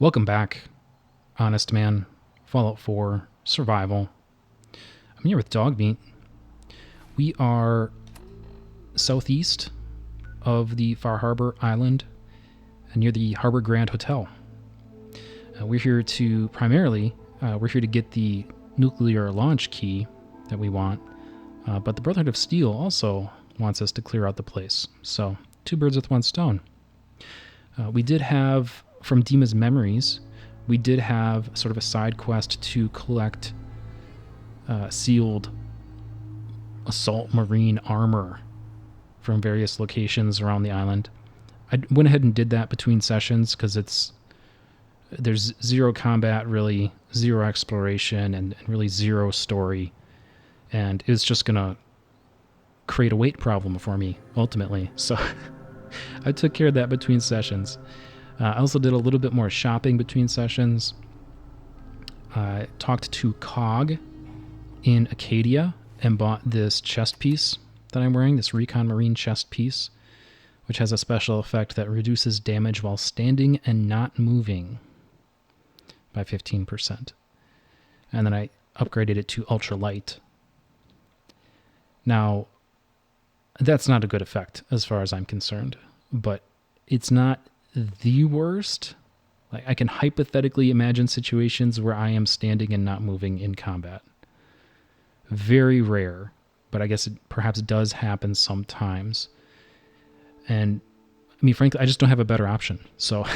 Welcome back, Honest Man, Fallout 4, Survival. I'm here with Dogmeat. We are southeast of the Far Harbor Island, near the Harbor Grand Hotel. We're here to get the nuclear launch key that we want, but the Brotherhood of Steel also wants us to clear out the place. So, two birds with one stone. We did have, from DiMA's memories, we did have sort of a side quest to collect sealed assault marine armor from various locations around the island. I went ahead and did that between sessions because there's zero combat, really, zero exploration, and really zero story. And it's just going to create a weight problem for me, ultimately. So I took care of that between sessions. I also did a little bit more shopping between sessions. I talked to Cog in Acadia and bought this chest piece that I'm wearing, this Recon Marine chest piece, which has a special effect that reduces damage while standing and not moving by 15%. And then I upgraded it to ultra light. Now, that's not a good effect as far as I'm concerned, but it's not the worst. Like, I can hypothetically imagine situations where I am standing and not moving in combat. Very rare, but I guess it perhaps does happen sometimes. And I mean, frankly, I just don't have a better option. So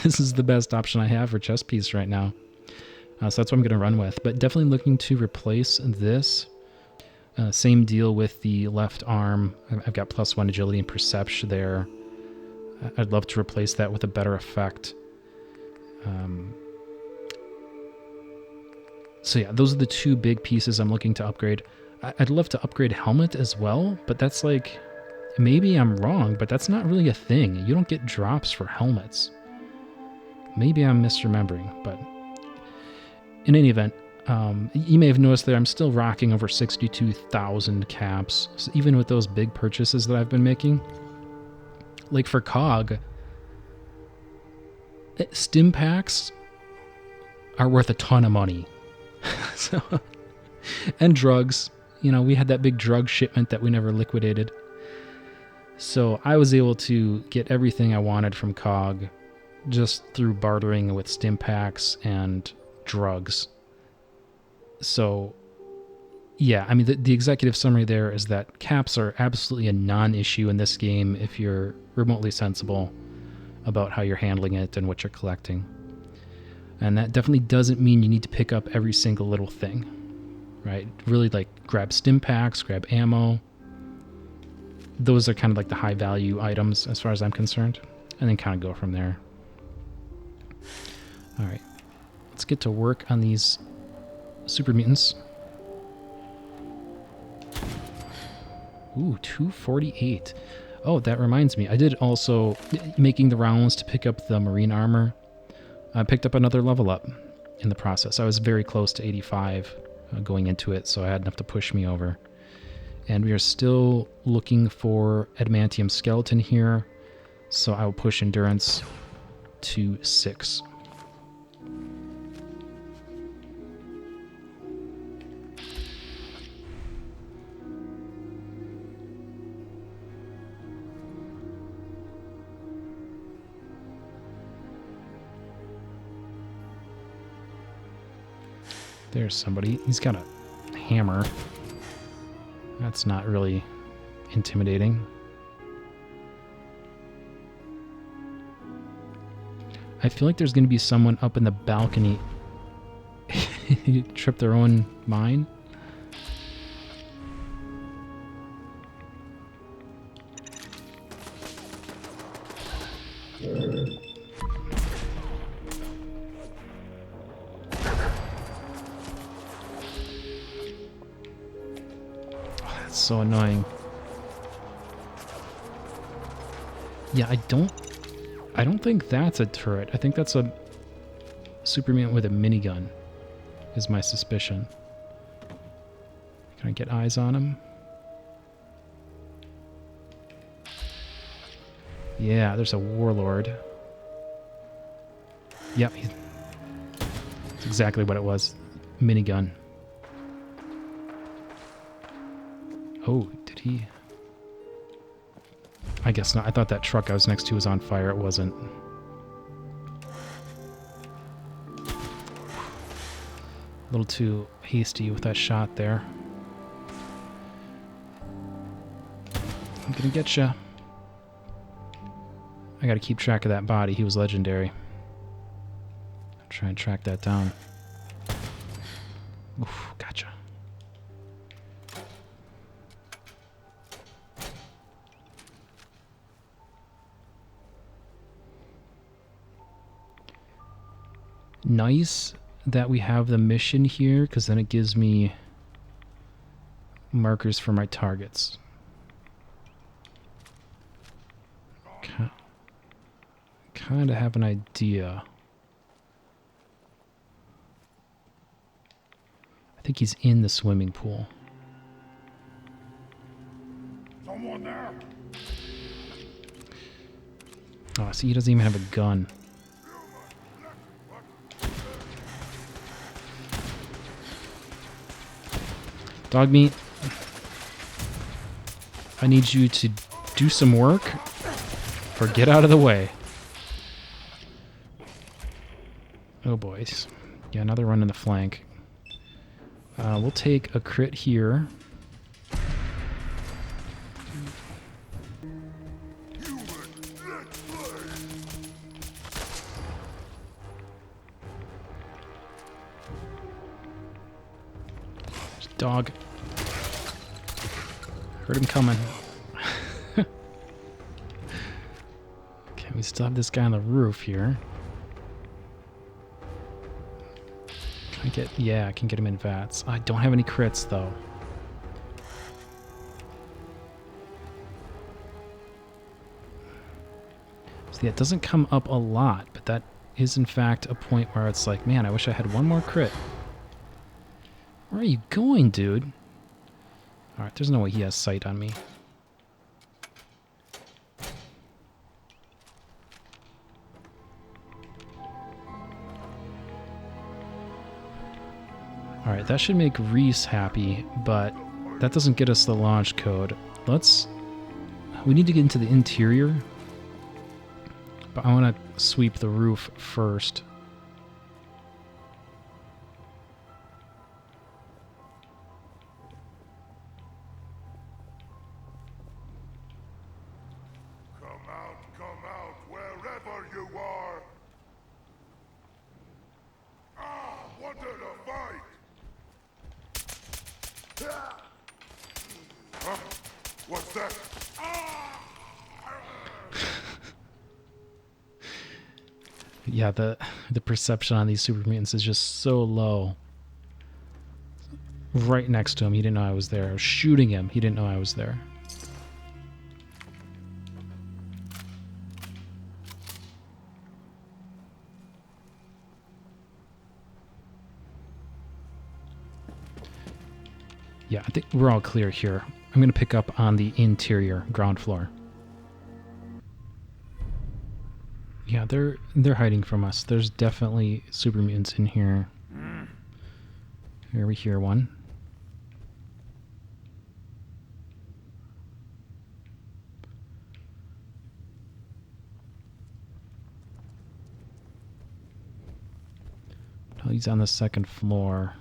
this is the best option I have for chest piece right now. So that's what I'm going to run with. But definitely looking to replace this. Same deal with the left arm. I've got +1 agility and perception there. I'd love to replace that with a better effect. So yeah, those are the two big pieces I'm looking to upgrade. I'd love to upgrade helmet as well, but that's like, maybe I'm wrong, but that's not really a thing. You don't get drops for helmets. Maybe I'm misremembering, but in any event, you may have noticed that I'm still rocking over 62,000 caps, so even with those big purchases that I've been making. Like for COG, stim packs are worth a ton of money. So, and drugs. You know, we had that big drug shipment that we never liquidated. So I was able to get everything I wanted from COG just through bartering with stim packs and drugs. So, yeah, I mean, the executive summary there is that caps are absolutely a non-issue in this game if you're remotely sensible about how you're handling it and what you're collecting. And that definitely doesn't mean you need to pick up every single little thing, right? Really, like, grab stim packs, grab ammo. Those are kind of like the high value items as far as I'm concerned, and then kind of go from there. All right, let's get to work on these super mutants. Ooh, 248. Oh, that reminds me. I did also, making the rounds to pick up the marine armor, I picked up another level up in the process. I was very close to 85 going into it, so I had enough to push me over. And we are still looking for adamantium skeleton here, so I will push endurance to 6. There's somebody. He's got a hammer. That's not really intimidating. I feel like there's going to be someone up in the balcony. Trip their own mine. So annoying. Yeah, I don't think that's a turret. I think that's a super mutant with a minigun, is my suspicion. Can I get eyes on him? Yeah, there's a warlord. Yep. That's exactly what it was. Minigun. Oh, did he? I guess not. I thought that truck I was next to was on fire. It wasn't. A little too hasty with that shot there. I'm gonna get you. I gotta keep track of that body. He was legendary. I'll try and track that down. Oof, gotcha. Nice that we have the mission here, because then it gives me markers for my targets. Kind of have an idea. I think he's in the swimming pool. Someone there? Oh, see, he doesn't even have a gun. Dogmeat, I need you to do some work or get out of the way. Oh boys. Yeah, another run in the flank. We'll take a crit here. Dog. Heard him coming. Okay, we still have this guy on the roof here. Yeah, I can get him in VATS. I don't have any crits, though. See, it doesn't come up a lot, but that is, in fact, a point where it's like, man, I wish I had one more crit. Where are you going, dude? Alright, there's no way he has sight on me. Alright, that should make Reese happy, but that doesn't get us the launch code. We need to get into the interior, but I want to sweep the roof first. Come out, wherever you are! Ah, wanted a fight! Huh? What's that? Yeah, the perception on these super mutants is just so low. Right next to him, he didn't know I was there. I was shooting him, he didn't know I was there. Yeah, I think we're all clear here. I'm going to pick up on the interior, ground floor. Yeah, they're hiding from us. There's definitely super mutants in here. Here we hear one. Oh, he's on the second floor.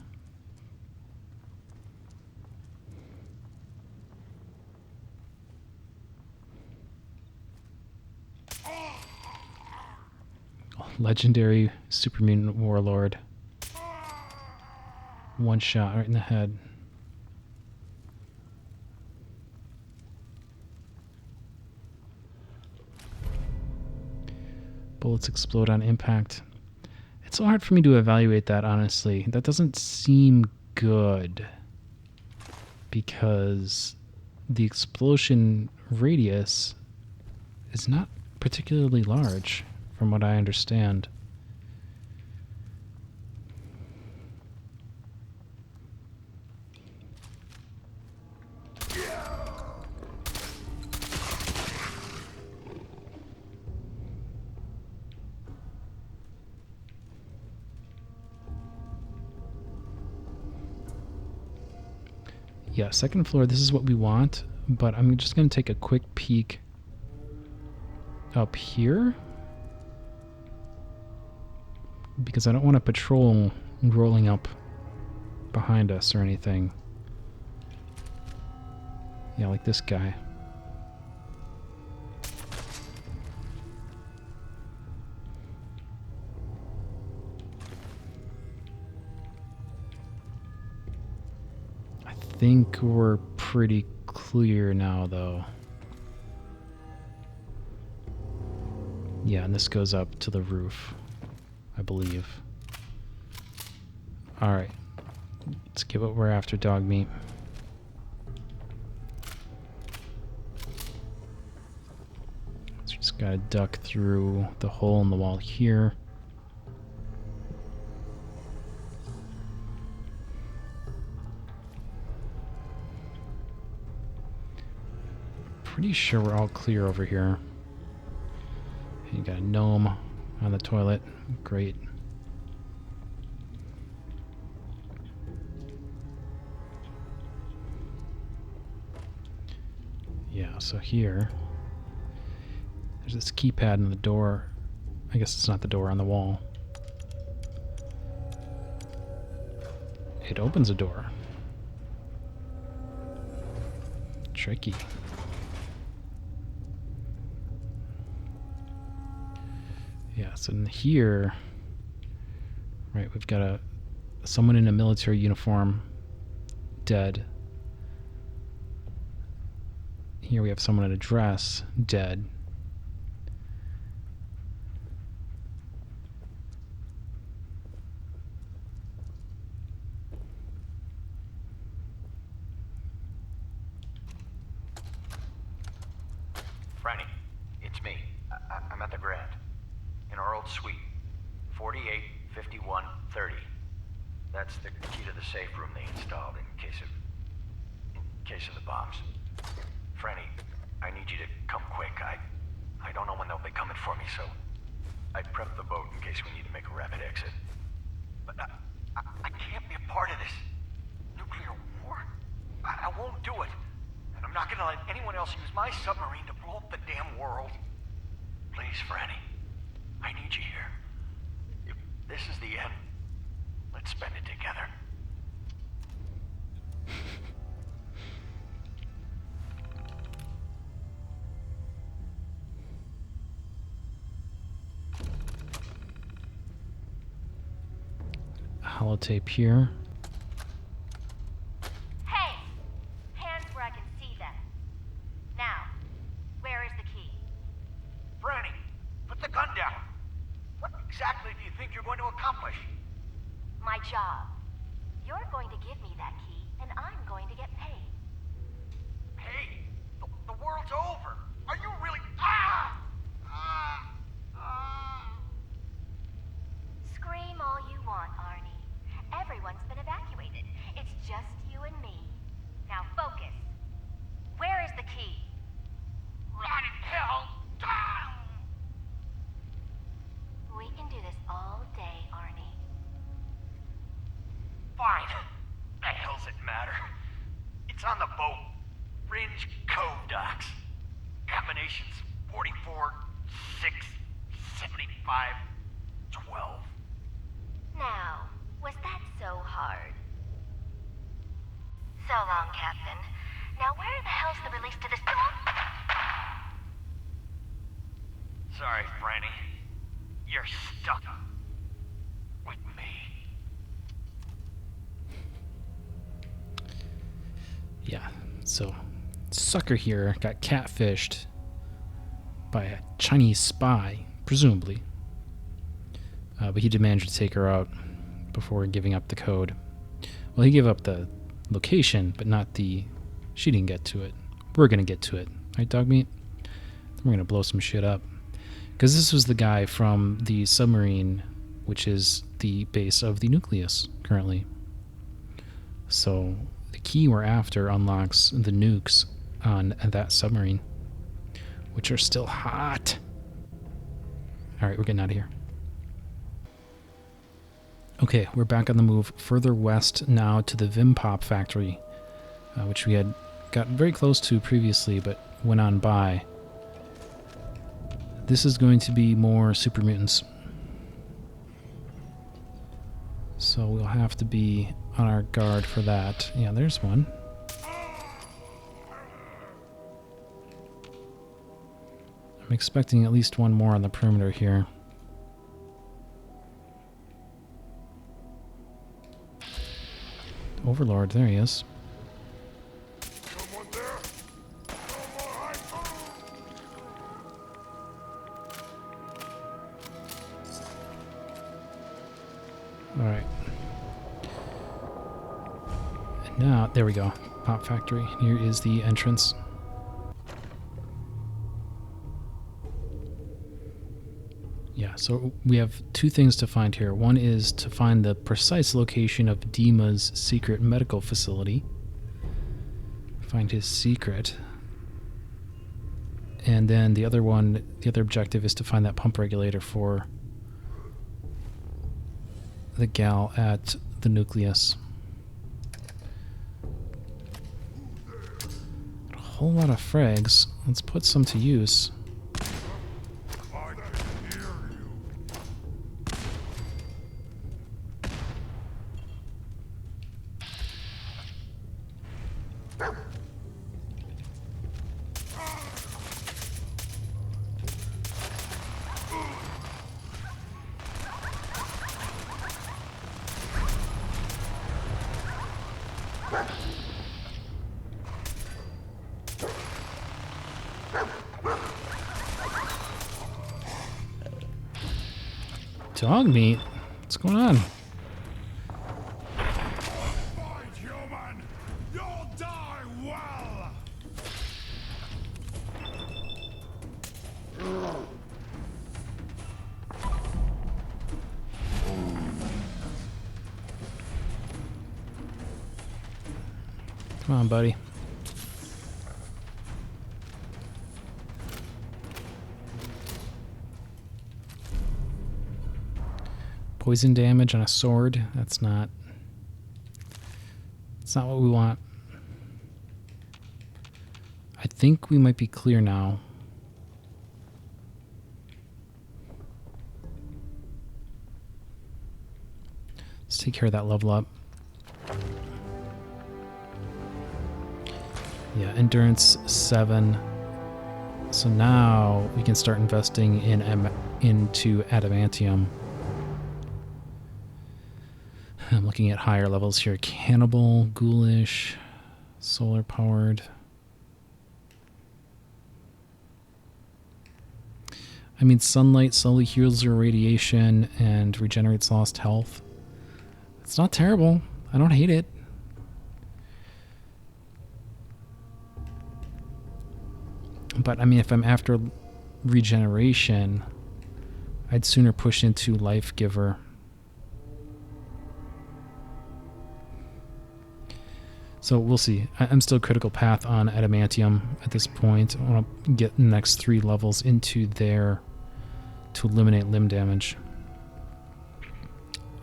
Legendary super mutant warlord. One shot right in the head. Bullets explode on impact. It's so hard for me to evaluate that, honestly. That doesn't seem good, because the explosion radius is not particularly large, from what I understand. Yeah, second floor, this is what we want, but I'm just going to take a quick peek up here because I don't want a patrol rolling up behind us or anything. Yeah, like this guy. I think we're pretty clear now, though. Yeah, and this goes up to the roof, I believe. Alright. Let's get what we're after, Dogmeat. So just gotta duck through the hole in the wall here. Pretty sure we're all clear over here. You got a gnome on the toilet. Great. Yeah, so here, there's this keypad in the door. I guess it's not the door, on the wall. It opens a door. Tricky. Yeah, so in here, right, we've got someone in a military uniform, dead. Here we have someone in a dress, dead. Franny, it's me. I'm at the Grand. In our old suite. 485130. That's the key to the safe room they installed in case of the bombs. Franny, I need you to come quick. I don't know when they'll be coming for me, so I prepped the boat in case we need to make a rapid exit. But I can't be a part of this nuclear war. I won't do it. And I'm not gonna let anyone else use my submarine to blow up the damn world. Please, Franny. I need you here. If this is the end, let's spend it together. Holotape here. Hey! Hands where I can see them. Now, where is the key? Franny, put the gun down. What exactly do you think you're going to accomplish? My job. You're going to give me that key, and I'm going to get paid. Hey, the world's over. Are you really... Ah! Ah! Ah! Scream all you want, Arnie. Everyone's been evacuated. It's just you and me. Now focus. Where is the key? Rot in hell! Ah! We can do this all day, Arnie. Fine. The hell's it matter? It's on the boat. Fringe Cove docks. Combinations 44, 6, 75, 12. Now, was that so hard? So long, Captain. Now where the hell's the release to this door? Sorry, Franny. You're stuck with me. Yeah, so sucker here got catfished by a Chinese spy, presumably. But he did manage to take her out before giving up the code. Well, he gave up the location, but not the... She didn't get to it. We're going to get to it. Right, Dogmeat? We're going to blow some shit up. Because this was the guy from the submarine, which is the base of the nucleus, currently. So the key we're after unlocks the nukes on that submarine, which are still hot. Alright, we're getting out of here. Okay, we're back on the move further west now to the Vimpop factory. which we had gotten very close to previously, but went on by. This is going to be more super mutants. So we'll have to be on our guard for that. Yeah, there's one. I'm expecting at least one more on the perimeter here. Overlord, there he is. Someone there? No more hiding. Alright. And now, there we go. Pop Factory. Here is the entrance. Yeah, so we have two things to find here. One is to find the precise location of DiMA's secret medical facility. Find his secret. And then the other objective is to find that pump regulator for the gal at the nucleus. A whole lot of frags. Let's put some to use. I can hear you. Dogmeat? What's going on? Fight, human! You'll die well! Come on, buddy. Poison damage on a sword. That's not what we want. I think we might be clear now. Let's take care of that level up. Yeah, endurance 7. So now we can start investing into adamantium. I'm looking at higher levels here. Cannibal, ghoulish, solar powered. I mean, sunlight slowly heals your radiation and regenerates lost health. It's not terrible. I don't hate it. But I mean, if I'm after regeneration, I'd sooner push into Life Giver. So we'll see. I'm still critical path on adamantium at this point. I want to get the next 3 levels into there to eliminate limb damage.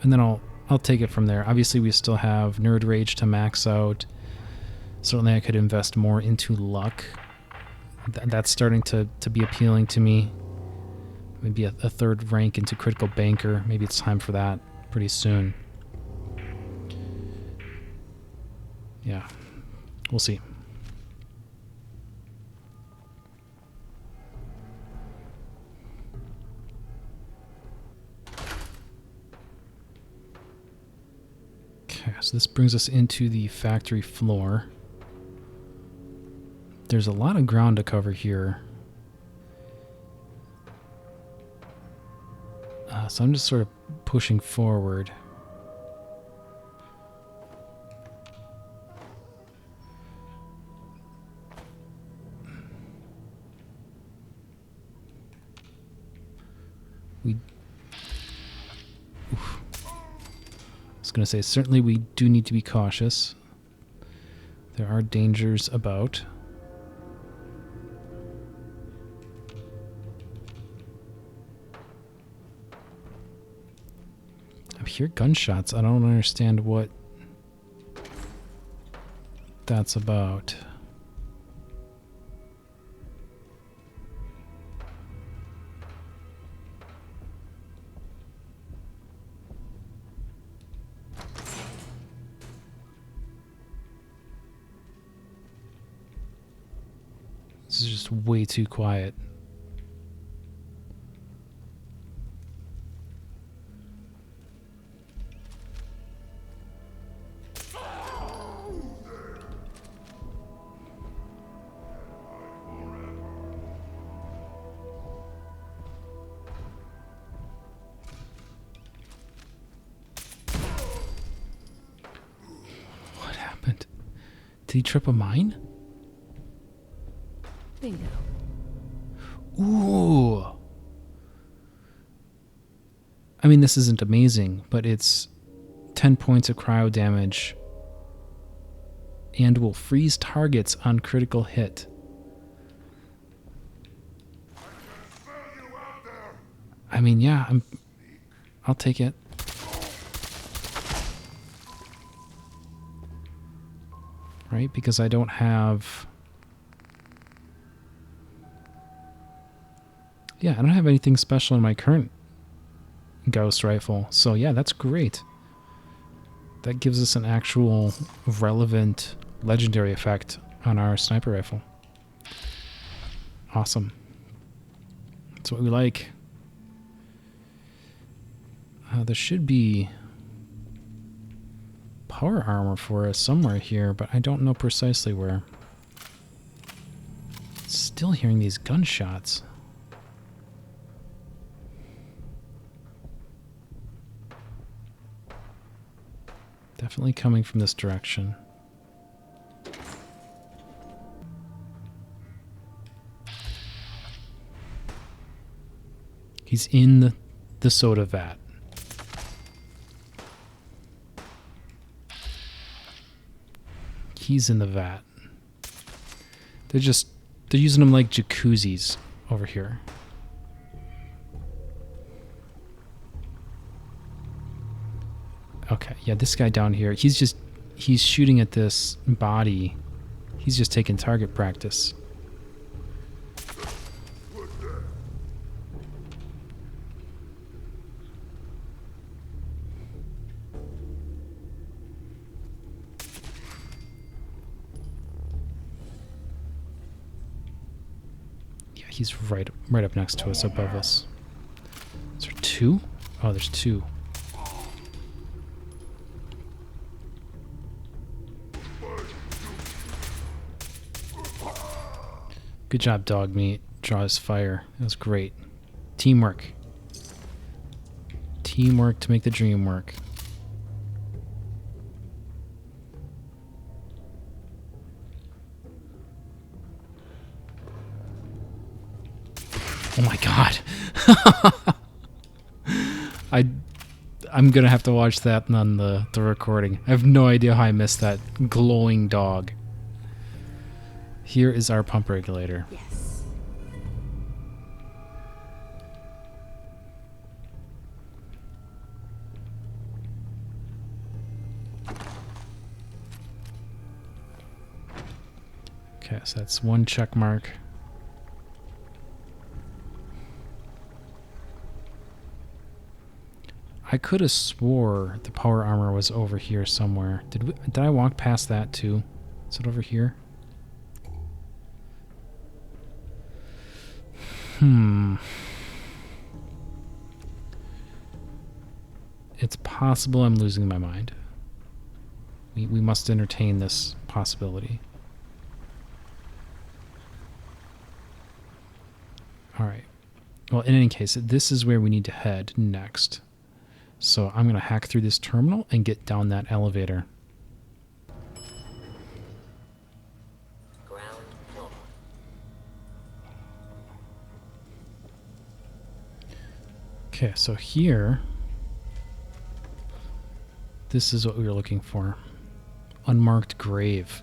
And then I'll take it from there. Obviously, we still have Nerd Rage to max out. Certainly, I could invest more into luck. That's starting to be appealing to me. Maybe a 3rd rank into Critical Banker. Maybe it's time for that pretty soon. Yeah, we'll see. Okay, so this brings us into the factory floor. There's a lot of ground to cover here. So I'm just sort of pushing forward. I was going to say, certainly we do need to be cautious. There are dangers about. I hear gunshots. I don't understand what that's about. This is just way too quiet. What happened? Did he trip a mine? Bingo. Ooh. I mean, this isn't amazing, but it's 10 points of cryo damage and will freeze targets on critical hit. I mean, yeah, I'll take it. Right? Because I don't have... Yeah, I don't have anything special in my current Ghost rifle. So yeah, that's great. That gives us an actual relevant legendary effect on our sniper rifle. Awesome. That's what we like. There should be power armor for us somewhere here, but I don't know precisely where. Still hearing these gunshots. Definitely coming from this direction. He's in the soda vat. He's in the vat. They're using them like jacuzzis over here. Okay, yeah, this guy down here, he's shooting at this body. He's just taking target practice. Yeah, he's right up next to us, above us. Is there two? Oh, there's two. Good job, Dogmeat. Draw his fire. That was great. Teamwork. Teamwork to make the dream work. Oh my god. I'm gonna have to watch that on the recording. I have no idea how I missed that glowing dog. Here is our pump regulator. Yes. Okay, so that's one check mark. I could have swore the power armor was over here somewhere. Did I walk past that too? Is it over here? It's possible I'm losing my mind. We must entertain this possibility. Alright. Well, in any case, this is where we need to head next. So I'm going to hack through this terminal and get down that elevator. Ground floor. Okay, so here, this is what we were looking for. Unmarked grave.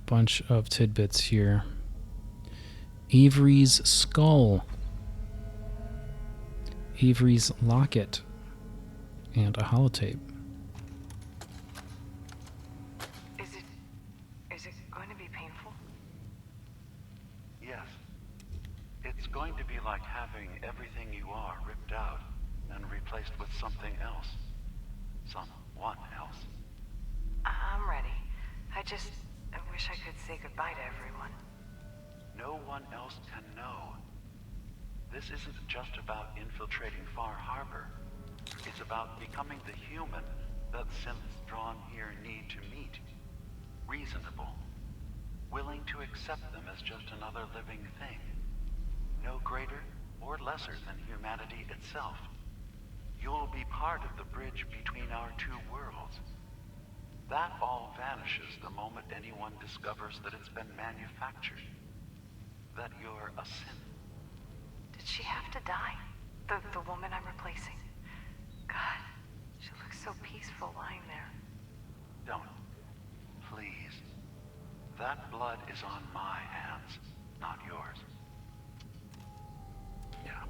Bunch of tidbits here. Avery's skull. Avery's locket and a holotape. Is it going to be painful? Yes. It's going to be like having everything you are ripped out and replaced with something else. Someone else. I'm ready. I wish I could say goodbye to everyone. No one else can know. This isn't just about infiltrating Far Harbor. It's about becoming the human that synths drawn here need to meet. Reasonable. Willing to accept them as just another living thing. No greater or lesser than humanity itself. You'll be part of the bridge between our two worlds. That all vanishes the moment anyone discovers that it's been manufactured. That you're a synth. Did she have to die? The woman I'm replacing? God, she looks so peaceful lying there. Don't. Please. That blood is on my hands, not yours. Yeah.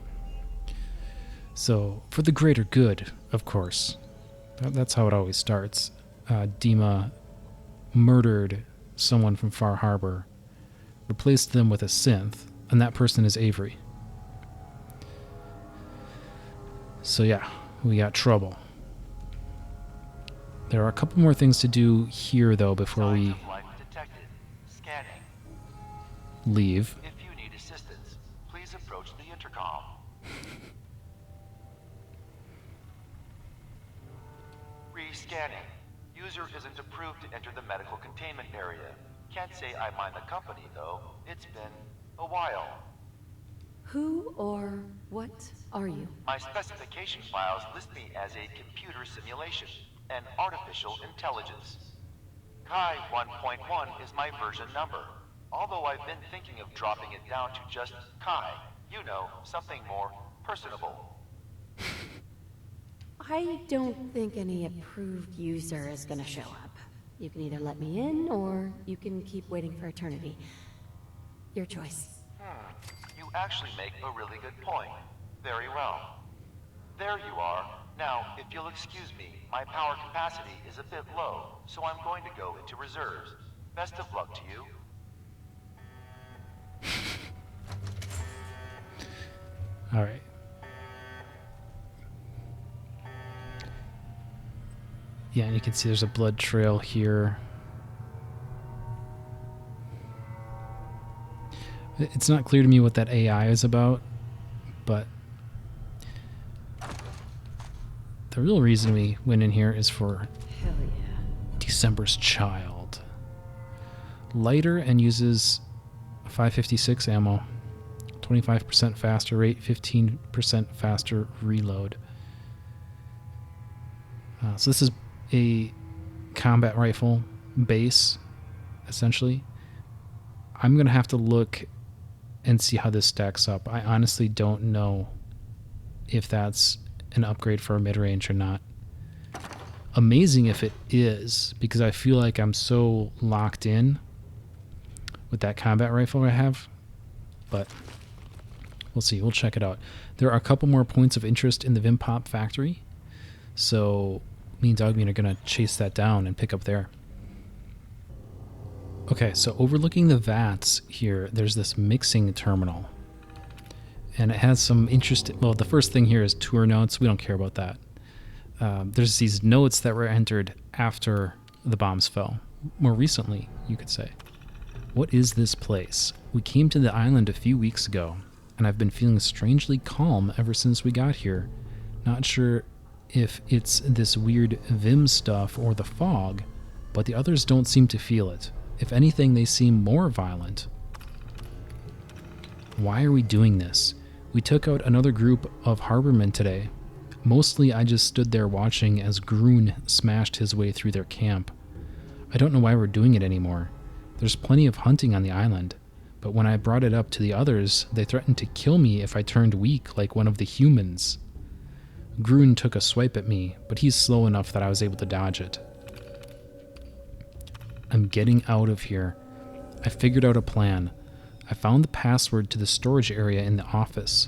So, for the greater good, of course. That's how it always starts. DiMA murdered someone from Far Harbor, replaced them with a synth, and that person is Avery. So yeah, we got trouble. There are a couple more things to do here, though, before we Life detected. Scanning. leave. If you need assistance, please approach the intercom. Rescanning. User isn't approved to enter the medical containment area. Can't say I mind the company, though. It's been a while. Who or what are you? My specification files list me as a computer simulation, an artificial intelligence. Chi 1.1 is my version number, although I've been thinking of dropping it down to just Chi. You know, something more personable. I don't think any approved user is gonna show up. You can either let me in, or you can keep waiting for eternity. Your choice. You actually make a really good point. Very well. There you are. Now, if you'll excuse me, my power capacity is a bit low, so I'm going to go into reserves. Best of luck to you. All right. Yeah, and you can see there's a blood trail here. It's not clear to me what that AI is about, but the real reason we went in here is for Hell yeah. December's Child. Lighter and uses 556 ammo, 25% faster rate, 15% faster reload. So this is a combat rifle base, essentially. I'm going to have to look and see how this stacks up. I honestly don't know if that's an upgrade for a mid-range or not. Amazing if it is, because I feel like I'm so locked in with that combat rifle I have. But we'll see. We'll check it out. There are a couple more points of interest in the Vim Pop factory, so me and Dogmeat are going to chase that down and pick up there. Okay, so overlooking the vats here, there's this mixing terminal. And it has some interesting... Well, the first thing here is tour notes. We don't care about that. There's these notes that were entered after the bombs fell. More recently, you could say. What is this place? We came to the island a few weeks ago, and I've been feeling strangely calm ever since we got here. Not sure if it's this weird Vim stuff or the fog, but the others don't seem to feel it. If anything, they seem more violent. Why are we doing this? We took out another group of harbormen today. Mostly I just stood there watching as Groon smashed his way through their camp. I don't know why we're doing it anymore. There's plenty of hunting on the island, but when I brought it up to the others, they threatened to kill me if I turned weak like one of the humans. Groon took a swipe at me, but he's slow enough that I was able to dodge it. I'm getting out of here. I figured out a plan. I found the password to the storage area in the office.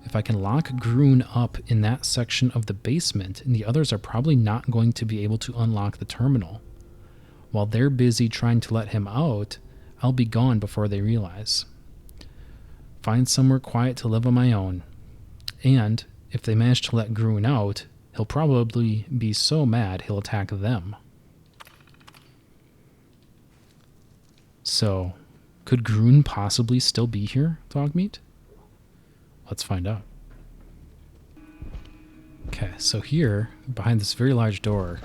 If I can lock Groon up in that section of the basement, and the others are probably not going to be able to unlock the terminal. While they're busy trying to let him out, I'll be gone before they realize. Find somewhere quiet to live on my own. And if they manage to let Groon out, he'll probably be so mad he'll attack them. So, could Groon possibly still be here, Dogmeat? Let's find out. Okay, so here, behind this very large door,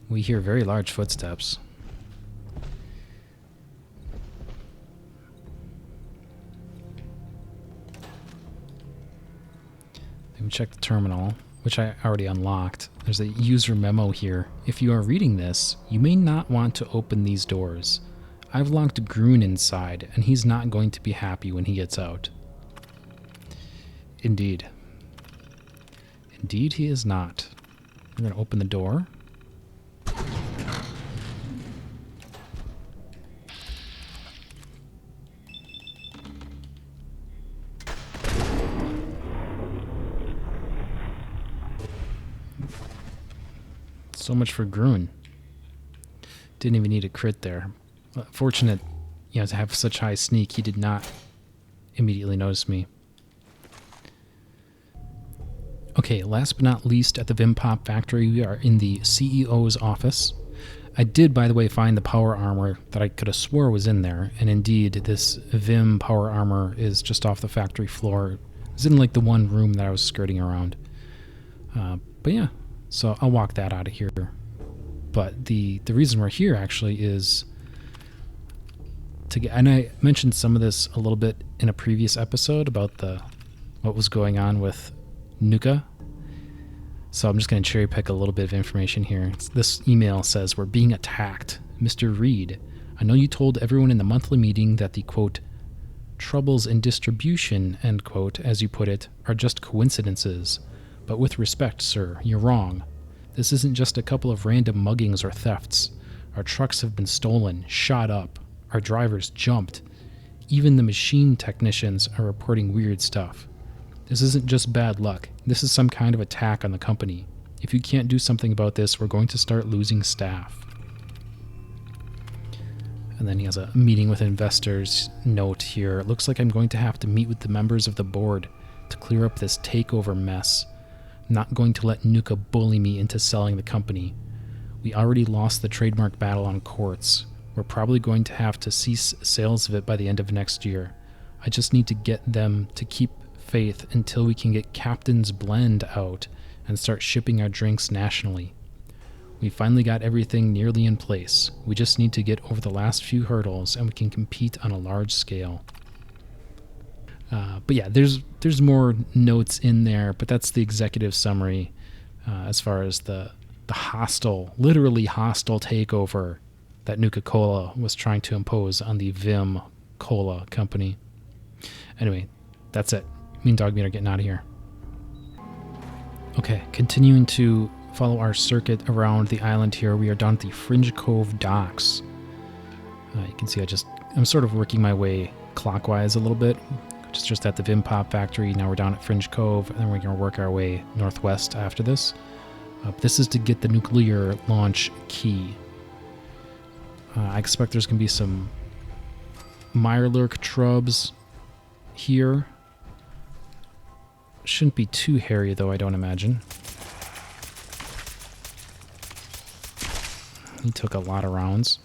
we hear very large footsteps. Let me check the terminal, which I already unlocked. There's a user memo here. If you are reading this, you may not want to open these doors. I've locked Groon inside, and he's not going to be happy when he gets out. Indeed. Indeed he is not. We're going to open the door. So much for Groon. Didn't even need a crit there. Fortunate, to have such high sneak, he did not immediately notice me. Okay, last but not least, at the Vim Pop factory, we are in the CEO's office. I did, by the way, find the power armor that I could have swore was in there, and indeed, this Vim power armor is just off the factory floor. It's in like the one room that I was skirting around. But yeah, so I'll walk that out of here. But the reason we're here actually is to get, and I mentioned some of this a little bit in a previous episode about what was going on with Nuka. So I'm just going to cherry pick a little bit of information here. This email says, "We're being attacked. Mr. Reed, I know you told everyone in the monthly meeting that the, quote, troubles in distribution, end quote, as you put it, are just coincidences. But with respect, sir, you're wrong. This isn't just a couple of random muggings or thefts. Our trucks have been stolen, shot up. Our drivers jumped. Even the machine technicians are reporting weird stuff. This isn't just bad luck. This is some kind of attack on the company. If you can't do something about this, we're going to start losing staff." And then he has a meeting with investors note here. "It looks like I'm going to have to meet with the members of the board to clear up this takeover mess. I'm not going to let Nuka bully me into selling the company. We already lost the trademark battle on courts. We're probably going to have to cease sales of it by the end of next year. I just need to get them to keep faith until we can get Captain's Blend out and start shipping our drinks nationally. We finally got everything nearly in place. We just need to get over the last few hurdles and we can compete on a large scale." But yeah, there's more notes in there, but that's the executive summary as far as the hostile, literally hostile takeover that Nuka-Cola was trying to impose on the Vim Cola company. Anyway, that's it. Me and Dogmeat are getting out of here. Okay, continuing to follow our circuit around the island here, we are down at the Fringe Cove docks. You can see I'm sort of working my way clockwise a little bit. Just at the Vim Pop factory. Now we're down at Fringe Cove, and then we're going to work our way northwest after this. This is to get the nuclear launch key. I expect there's going to be some Mirelurk trubs here. Shouldn't be too hairy, though, I don't imagine. He took a lot of rounds.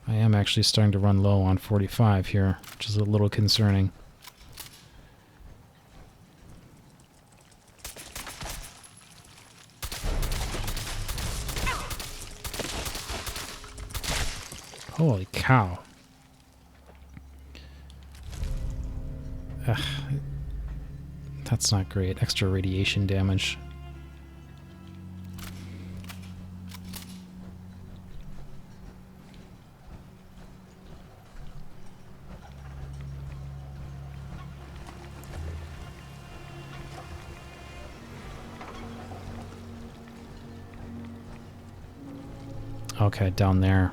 I am actually starting to run low on 45 here, which is a little concerning. Holy cow. Ugh. That's not great. Extra radiation damage. Okay, down there.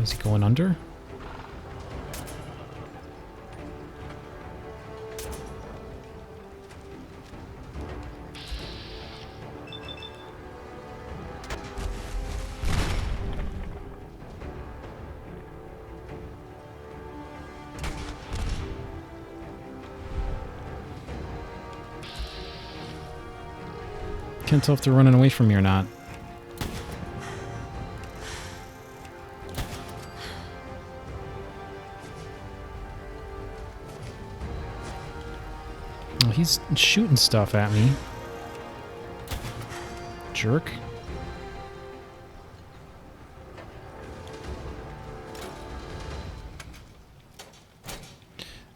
Is he going under? Can't tell if they're running away from me or not. Oh, he's shooting stuff at me. Jerk.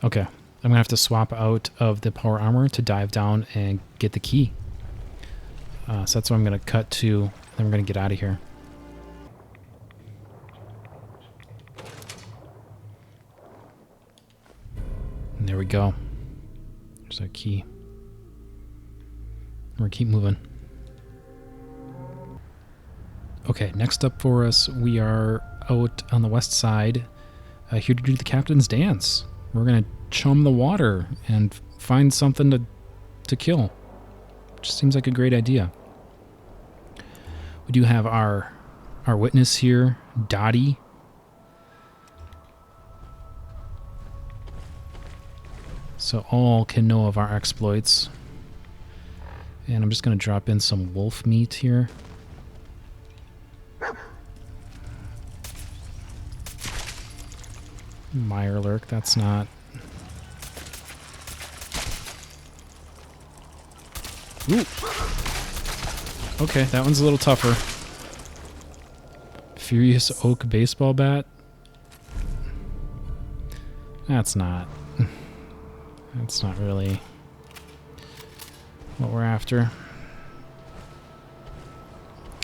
Okay, I'm gonna have to swap out of the power armor to dive down and get the key. So that's what I'm going to cut to, then we're going to get out of here. And there we go. There's our key. We're going to keep moving. Okay, next up for us, we are out on the west side, here to do the captain's dance. We're going to chum the water and find something to kill. Just seems like a great idea. We do have our witness here, Dottie. So all can know of our exploits. And I'm just going to drop in some wolf meat here. Mirelurk, that's not... Ooh! Okay, that one's a little tougher. Furious Oak baseball bat. That's not really what we're after.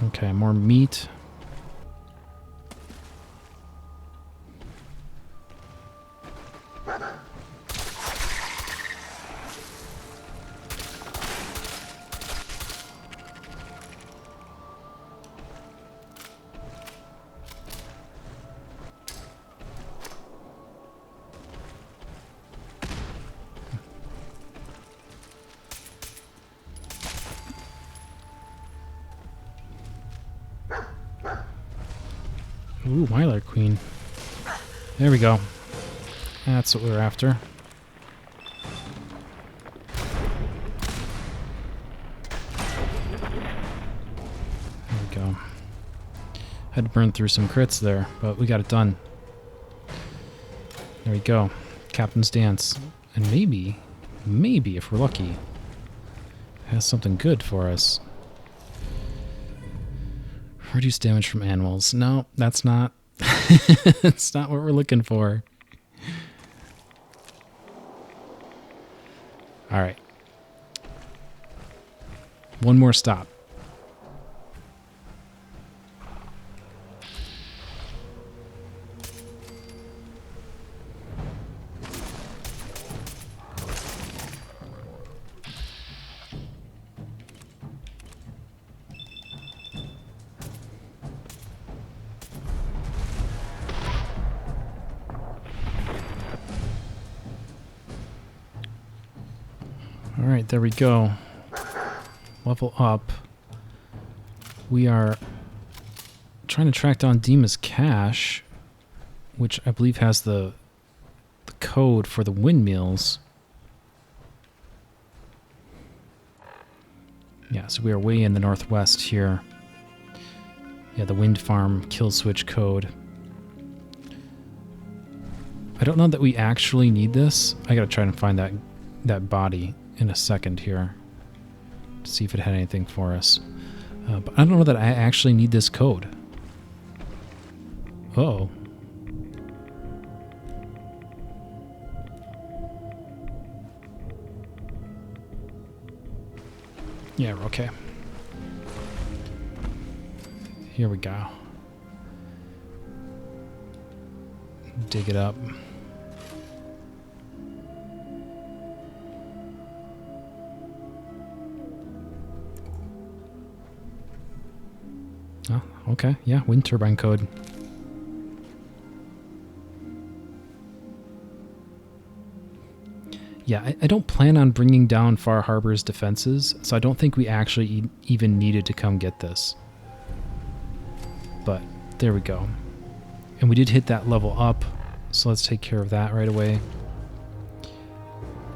Okay, more meat. Ooh, Mylar Queen. There we go. That's what we were after. There we go. Had to burn through some crits there, but we got it done. There we go. Captain's Dance. And maybe, if we're lucky, it has something good for us. Reduce damage from animals. No, that's not. That's not what we're looking for. All right. One more stop. All right, there we go. Level up. We are trying to track down DiMA's cache, which I believe has the code for the windmills. Yeah, so we are way in the northwest here. Yeah, the wind farm kill switch code. I don't know that we actually need this. I gotta try and find that body in a second here to see if it had anything for us. But I don't know that I actually need this code. Uh-oh. Yeah, we're okay. Here we go. Dig it up. Oh, okay. Yeah, wind turbine code. Yeah, I don't plan on bringing down Far Harbor's defenses, so I don't think we actually even needed to come get this. But there we go. And we did hit that level up, so let's take care of that right away.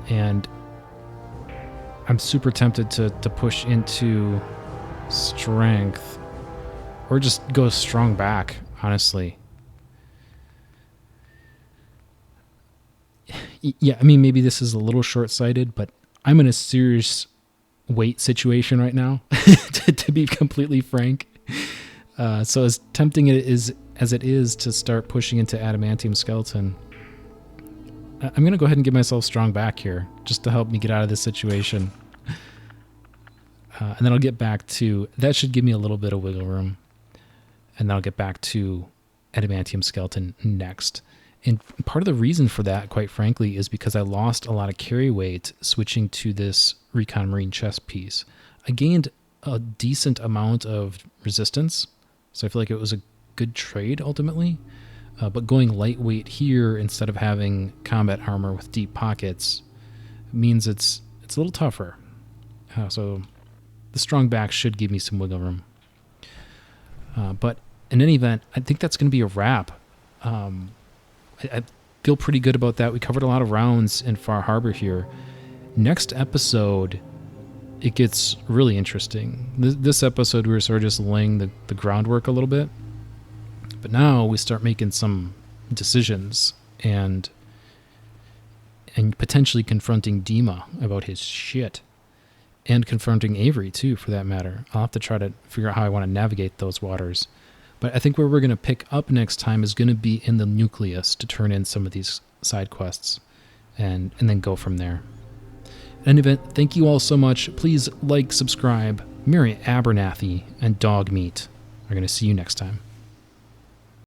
And I'm super tempted to push into strength, or just go strong back, honestly. Yeah, I mean, maybe this is a little short-sighted, but I'm in a serious weight situation right now, to be completely frank. So as tempting as it is to start pushing into Adamantium Skeleton, I'm going to go ahead and give myself strong back here, just to help me get out of this situation. And then I'll get back to... That should give me a little bit of wiggle room. And then I'll get back to Adamantium Skeleton next. And part of the reason for that, quite frankly, is because I lost a lot of carry weight switching to this Recon Marine chest piece. I gained a decent amount of resistance, so I feel like it was a good trade ultimately. But going lightweight here instead of having combat armor with deep pockets means it's a little tougher. So the strong back should give me some wiggle room. But in any event, I think that's going to be a wrap. I feel pretty good about that. We covered a lot of rounds in Far Harbor here. Next episode, it gets really interesting. This episode, we were sort of just laying the groundwork a little bit. But now we start making some decisions and potentially confronting DiMA about his shit. And confronting Avery, too, for that matter. I'll have to try to figure out how I want to navigate those waters. But I think where we're going to pick up next time is going to be in the nucleus to turn in some of these side quests and then go from there. In any event, thank you all so much. Please like, subscribe. Marry Abernathy and Dogmeat. We're going to see you next time.